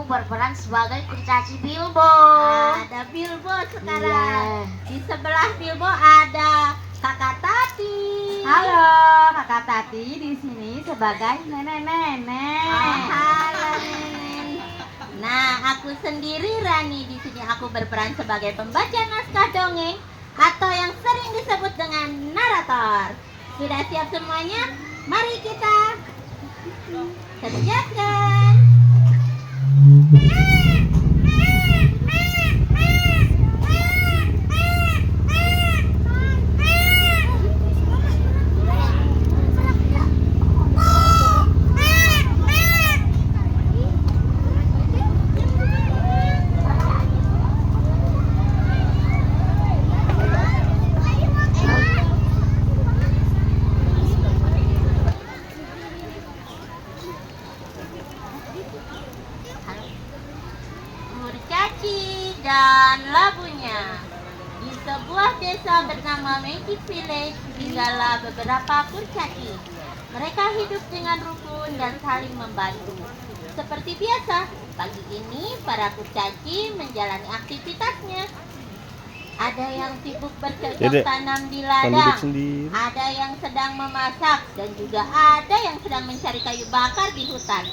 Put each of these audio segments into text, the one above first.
berperan sebagai kurcaci Bilbo. Ada Bilbo sekarang. Di sebelah Bilbo ada Kakak Tati. Halo, Kakak Tati di sini sebagai nenek-nenek. Halo Nenek. Nah, aku sendiri Rani. Di sini aku berperan sebagai pembaca naskah dongeng atau yang sering disebut dengan narator. Sudah siap semuanya? Mari kita kerjakan. Kurcaci dan labunya. Di sebuah desa bernama Magic Village tinggallah beberapa kurcaci. Mereka hidup dengan rukun dan saling membantu. Seperti biasa, pagi ini para kurcaci menjalani aktivitasnya. Ada yang sibuk bercocok tanam di ladang, ada yang sedang memasak, dan juga ada yang sedang mencari kayu bakar di hutan.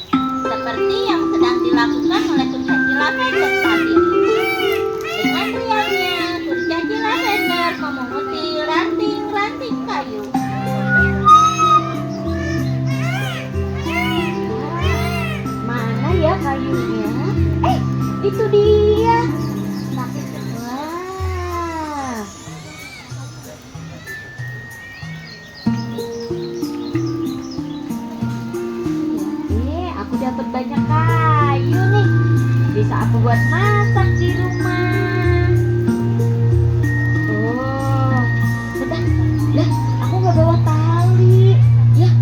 Seperti yang sedang dilakukan oleh kurcaci lavender saat ini. Dengan riangnya, kurcaci lavender memunguti ranting-ranting kayu. Mana ya kayunya? Itu dia. Wah. Aku dapat banyak kayu nih. Bisa aku buat masak di rumah. Oh, sudah. Lah, aku nggak bawa tali. Ya,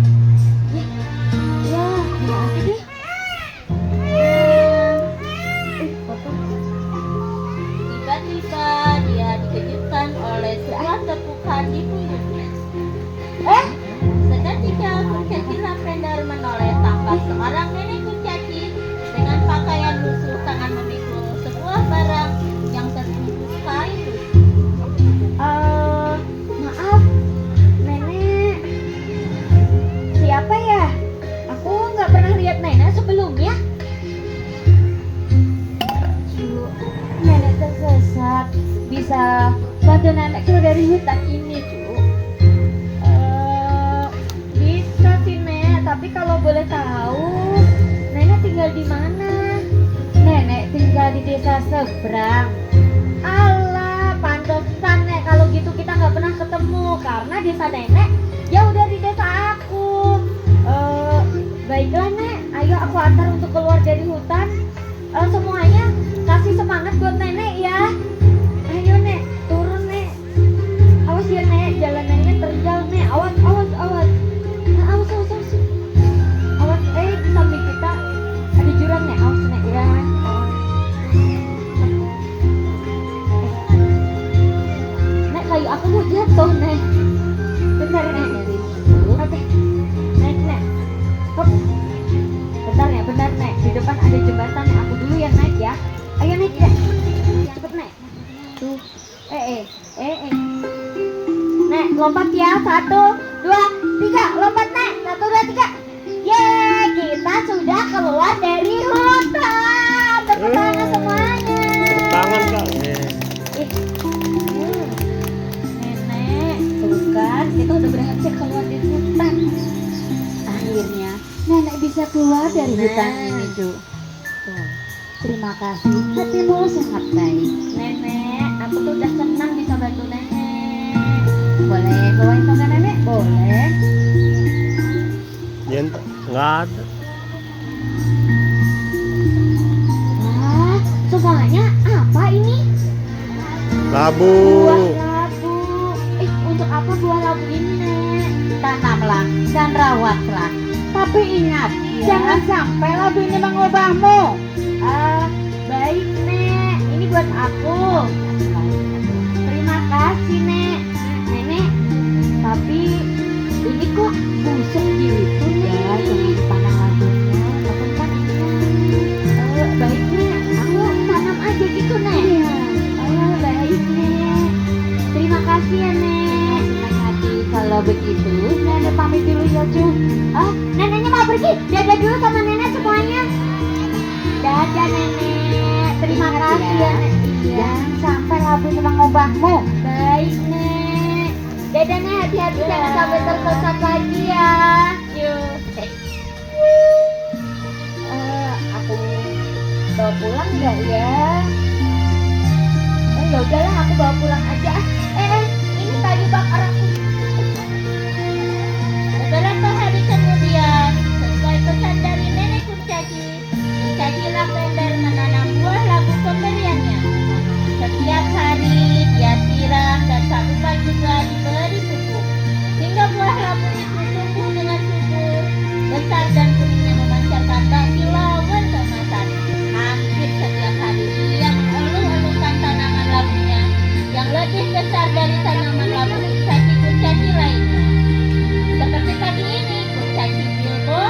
gimana deh? Potong. Tiba-tiba dia dikejutkan oleh sebuah tepukan di punggungnya. Seketika kurcaci lavender menoleh tampak seorang nenek kurcaci dengan pakaian lusuh tangan memikul sebuah barang yang terbungkus kain lusuh. Maaf, nenek. Siapa ya? Aku nggak pernah lihat nenek sebelumnya. Nenek tersesat. Bisa bantu nenek keluar dari hutan ini, Cu? Bisa sih, Nek. Tapi kalau boleh tahu, nenek tinggal di mana? Nenek tinggal di desa seberang. Alah, pantesan Nek, kalau gitu kita nggak pernah ketemu karena desa nenek jauh dari desa aku. Baiklah Nek, ayo aku antar untuk keluar dari hutan. Semuanya kasih semangat buat nenek ya. Ayo Nek, turun Nek. Awas ya Nek, jalanannya terjal Nek. Awas. Nah, awas. Awas, di samping kita ada jurang Nek. Awas Nek ya. Nek, kayu aku mau jatuh Nek. Bentar Nek. Oke. Naik Nek. Hop. Bentar Nek. Di depan ada jembatan Nek. Aku dulu yang naik ya. Ayo naik ya. Cepet Nek. Tuh. Nek, lompat ya. 1, 2, 3. Lompat Nek. 1, 2, 3. Yeay, kita sudah keluar dari hutan. Tepuk tangan semuanya. Tangan Kak. Nenek, tuh kan, kita udah berhasil keluar dari hutan. Akhirnya, nenek bisa keluar dari hutan ini, Cu. Tuh, terima kasih. Hatimu sangat baik. Nenek, aku tuh udah senang bisa bantu nenek. Boleh bawain tongkat nenek? Boleh. Ya nggak ada. Wah, semuanya apa ini? Labu. Buah labu. Untuk apa buah labu ini, Nek? Tanamlah dan rawatlah. Tapi ingat, jangan sampai labu ini mengubahmu. Baik, Nek. Ini buat aku. Terima kasih, Nek. Nenek, tapi ini kok busuk gitu, Nek? Ya, jangan dipandang labunya. Tapi kan, baik, pergi. Dadah dulu sama nenek semuanya. Dadah nenek. Terima kasih ya Nek. Jangan sampai labu memang obahmu. Baik Nek. Dadah Nek, hati-hati jangan sampai tersesat lagi ya. Yuk. Aku bawa pulang nggak ya? Ya udahlah, aku bawa pulang aja. Ini kayu bakar aku. Beberapa hari kemudian, sesuai pesan dari nenek kurcaci, kurcaci lavender menanam buah labu pemberiannya. Setiap hari dia siram dan tak lupa juga diberi pupuk, hingga buah labu itu tumbuh dengan subur, besar dan kuningnya memancarkan kilauan keemasan. Hampir setiap hari ia mengeluh-elukan tanaman labunya yang lebih besar dari tanaman labu kurcaci-kurcaci lainnya. Seperti pagi ini, kurcaci Bilbo,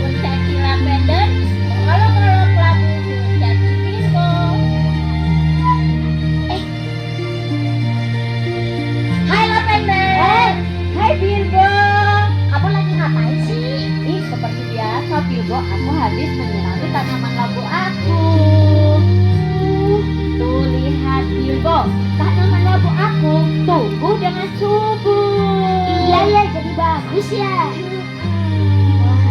kurcaci lavender, mengolok-olok labu kurcaci Bilbo. Hai lavender. Hai Bilbo. Kamu lagi ngapain sih? Seperti biasa Bilbo, aku habis menyirami tanaman labu aku. Tuh lihat Bilbo, tanaman labu aku tumbuh dengan subur. Iya, jadi bagus ya. Wah,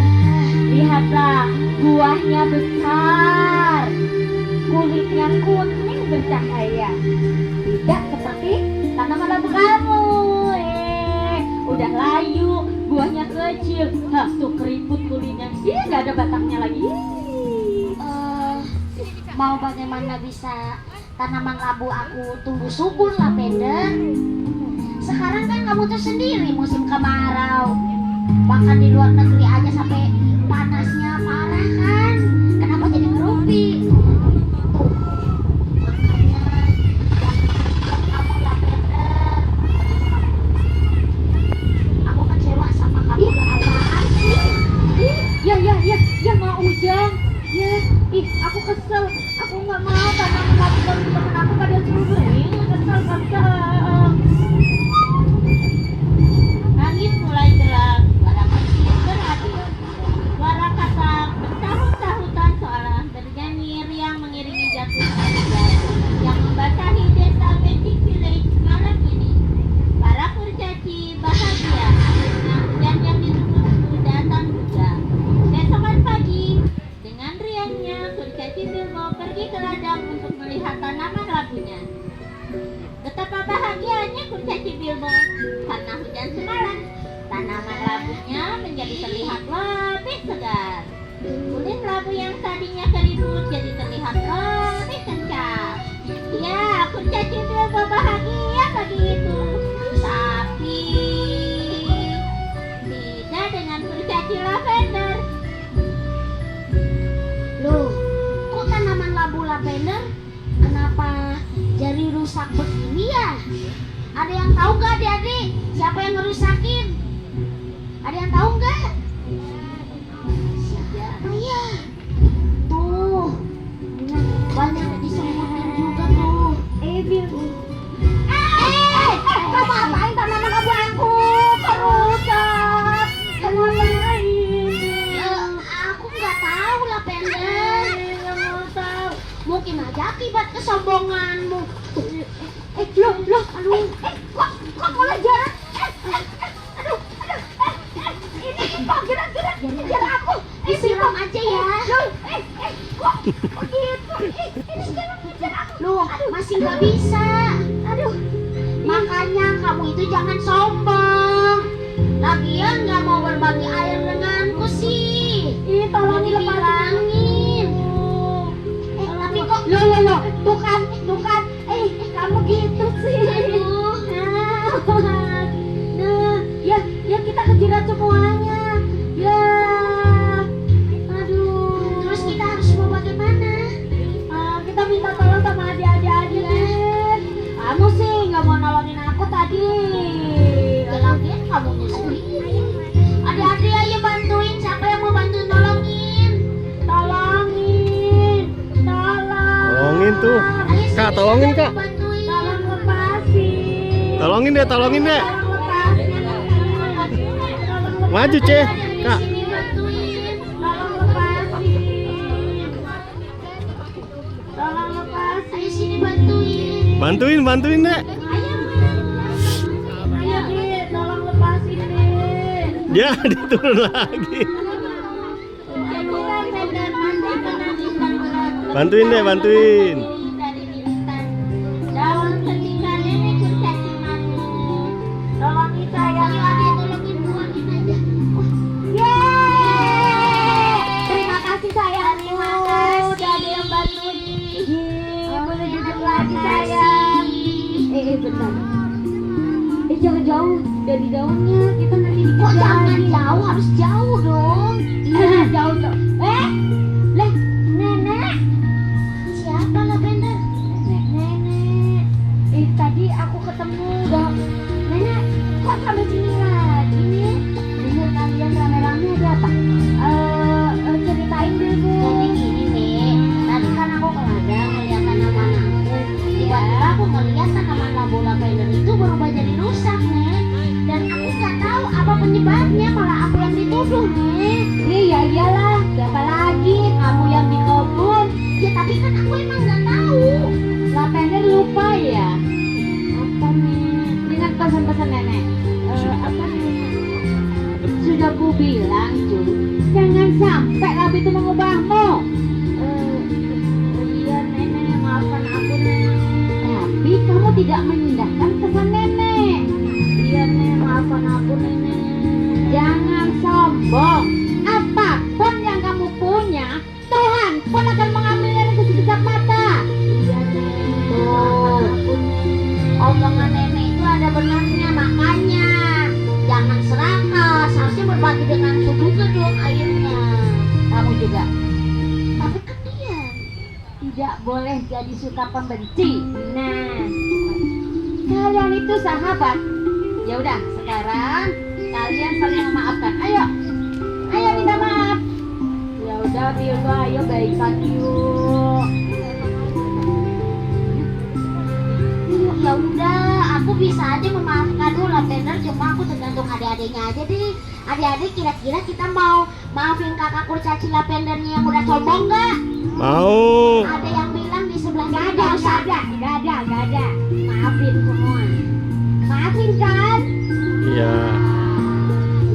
lihatlah, buahnya besar, kulitnya kuning bercahaya. Tidak seperti tanaman labu kamu. Udah layu, buahnya kecil. Tuh keriput kulitnya. Nggak ada batangnya lagi. Mau bagaimana bisa tanaman labu aku tumbuh subur lavender? Sekarang kan kamu tuh sendiri musim kemarau. Bahkan di luar negeri aja sampai panasnya parah kan. Kenapa jadi ngerumpi? Makanya kamu lavender. Aku kecewa sama kamu. Apaan sih? Ya mau hujan. Aku kesel. Aku nggak mau tanaman labu teman-teman aku pada subur. Kesel. Langit mulai gelap, suara mesin berhati. Suara katak bertahun-tahutan seolah bernyanyi riang mengiringi jatuhnya hujan yang membasahi desa Magic Village malam ini. Para kurcaci bahagia akhirnya hujan yang ditunggu-tunggu datang juga. Besokan pagi, dengan riangnya kurcaci Bilbo pergi ke ladang untuk melihat tanaman labunya. Betapa bahagianya kurcaci Bilbo karena hujan semalam. Tanaman labunya menjadi terlihat lebih segar. Kulit labu yang tadinya keriput jadi terlihat lebih kencang. Ya, kurcaci Bilbo bahagia pagi itu. Tapi tidak dengan kurcaci lavender. Loh, kok tanaman labu lavender kenapa jadi rusak begini ya? Ada yang tahu nggak adik-adik? Siapa yang ngerusakin? Ada yang tahu nggak? Siapa ya? Tuh, banyak disemutin juga tuh. Kamu apain tanaman labu aku? Kerusak. Aku nggak tahu lavender. Mungkin aja akibat kesombonganmu. Aduh. Kok mulai jalan? Aduh. Ini kok gerak-gerak jalan aku. Disiram aja ya. Kok gitu? Ini sekarang ngejar aku. Loh, masih nggak bisa. Aduh. Makanya kamu itu jangan sombong. Lagian nggak mau berbagi air denganku sih. Tolong Mau dilepasin. dibilangin. Tapi kok Loh. Tuh kan. Kamu gitu sih. Aduh. Nah, ya kita kejirat semuanya. Ya. Aduh. Terus kita harus mau bagaimana? Kita minta tolong sama adik-adik aja deh. Kamu sih nggak mau nolongin aku tadi. Ya lagian kamu sendiri. Adik-adik ayo bantuin. Siapa yang mau bantu nolongin? Tolongin tuh. Ayo Kak, sini, tolongin, siapa Kak. yang mau bantuin? Tolong lepasin. Tolongin deh. Tolong lepasin. Maju, Ce. Kak. Sini bantuin, tolong lepasin. Tolong lepasin. Ayo sini bantuin. Bantuin, Dek. Ayo Dit, tolong lepasin Dit. Ya, diturun lagi. Bantuin, Dek, bantuin. Daun ketika nenek kurcaci mati. Tolongin saya. Ayo adek, tolongin buangin aja. Yeay! Terima kasih sayang. Terima kasih. Udah ada yang bantuin. Boleh duduk lagi sayang. Bentar. Jangan jauh dari daunnya. Kita nanti dikejar. Kok jangan jauh? Harus jauh dong. Iya, jauh. Lah, nenek. Siapa Lavender? Nenek. Tadi aku ketemu dong. Nenek, kok sampai sini lagi nih? Dengar kalian rame-rame ada apa? Ceritain dulu. Jadi gini nih, tadi kan aku ke ladang ngeliat tanaman aku. Tiba-tiba aku ngeliat tanaman labu lavender itu berubah jadi rusak nih. Dan aku nggak tahu apa penyebabnya, malah aku yang dituduh nih. Iya iyalah, siapa lagi? Kamu yang di kebun. Ya tapi kan aku emang nggak tahu. Lavender lupa ya. Apa nih? Ingat pesan-pesan nenek. Apa nih? Sudah ku bilang cuy, jangan sampai labu itu mengubahmu. Iya nenek, maafkan aku nenek. Tapi kamu tidak mengindahkan pesan nenek. Iya nenek, maafkan aku nenek. Jangan sombong. Apapun yang kamu punya, Tuhan pun akan mengambilnya dengan sekejap mata. Iya nenek. Tuh, omongan nenek itu ada benarnya, makanya jangan serakah. Seharusnya berbagi dengan sejuta dong akhirnya. Kamu juga. Tapi kan dia tidak boleh jadi suka pembenci. Nah, kalian itu sahabat. Ya udah, sekarang kalian saling memaafkan. Ayo minta maaf. Ya udah, Bilba, ayo baikan yuk. Ya udah, aku bisa aja memaafkan lu Lavender, cuma aku tergantung adik-adiknya aja deh. Adik-adik kira-kira kita mau maafin kakak kurcaci Lavendernya yang udah sombong nggak? Mau. Ada yang bilang di sebelah nggak ada. Maafin semua. Maafin kan? Iya.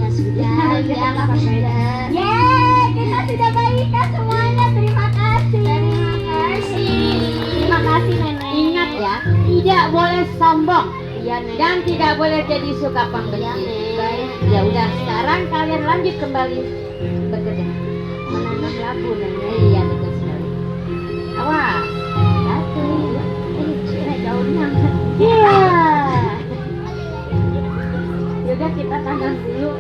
Ya sudah, ya Lavender. Yeay, kita sudah baikan semuanya. Terima kasih. Terima kasih nenek. Ingat ya, tidak boleh sombong. Iya nenek. Dan tidak boleh jadi suka pembenci. Iya, Nek. Baik, ya udah sekarang kalian lanjut kembali bekerja. Menanam labu nenek. Iya betul sekali. Awas, jatuh. Daunnya. Iya. Yaudah kita tanam dulu.